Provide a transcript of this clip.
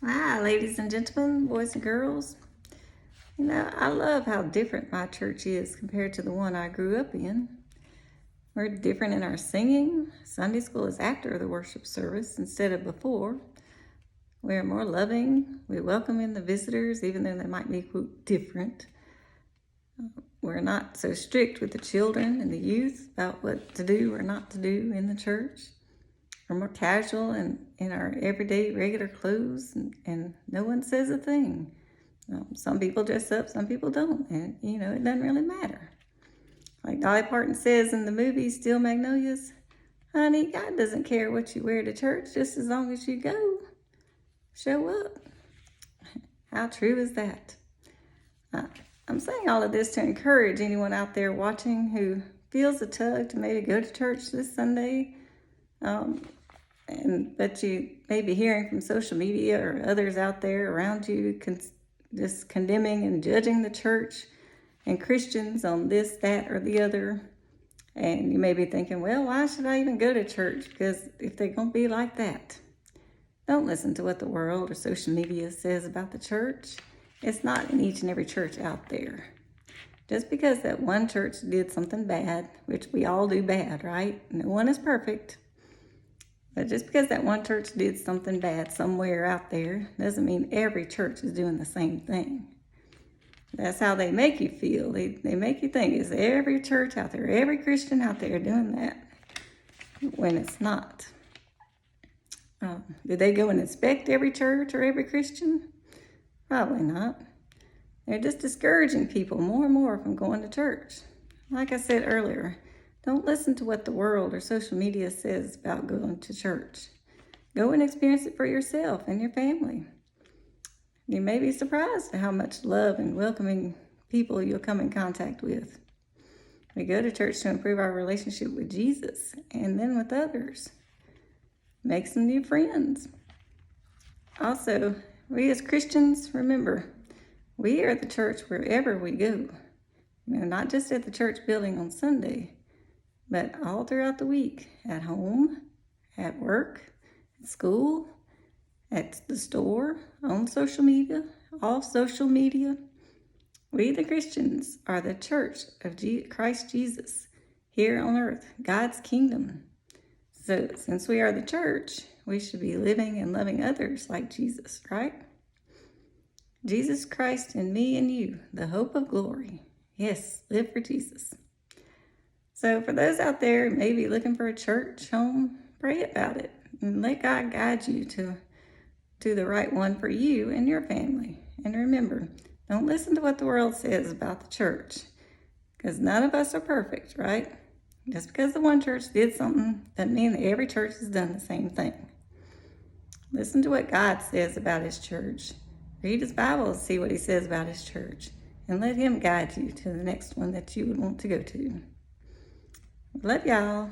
Hi, ladies and gentlemen, boys and girls. I love how different my church is compared to the one I grew up in. We're different in our singing. Sunday school is after the worship service instead of before. We're more loving. We welcome in the visitors, even though they might be different. We're not so strict with the children and the youth about what to do or not to do in the church. We're more casual and in our everyday regular clothes, and no one says a thing. Some people dress up, some people don't, and it doesn't really matter. Like Dolly Parton says in the movie Steel Magnolias, honey, God doesn't care what you wear to church just as long as you go. Show up. How true is that? I'm saying all of this to encourage anyone out there watching who feels a tug to maybe go to church this Sunday, but you may be hearing from social media or others out there around you just condemning and judging the church and Christians on this, that, or the other. And you may be thinking, well, why should I even go to church? Because if they're going to be like that, don't listen to what the world or social media says about the church. It's not in each and every church out there. Just because that one church did something bad, which we all do bad, right? No one is perfect. But just because that one church did something bad somewhere out there doesn't mean every church is doing the same thing. That's how they make you feel. They make you think, is every church out there, every Christian out there doing that? When it's not. Did they go and inspect every church or every Christian? Probably not. They're just discouraging people more and more from going to church. Like I said earlier, don't listen to what the world or social media says about going to church. Go and experience it for yourself and your family. You may be surprised at how much love and welcoming people you'll come in contact with. We go to church to improve our relationship with Jesus and then with others. Make some new friends. Also, we as Christians, remember, we are the church wherever we go. Not just at the church building on Sunday, but all throughout the week, at home, at work, at school, at the store, on social media, off social media. We, the Christians, are the church of Christ Jesus here on earth, God's kingdom. So since we are the church, we should be living and loving others like Jesus, right? Jesus Christ in me and you, the hope of glory. Yes, live for Jesus. So for those out there maybe looking for a church home, pray about it and let God guide you to the right one for you and your family. And remember, don't listen to what the world says about the church, because none of us are perfect, right? Just because the one church did something doesn't mean that every church has done the same thing. Listen to what God says about his church. Read his Bible and see what he says about his church, and let him guide you to the next one that you would want to go to. Love y'all.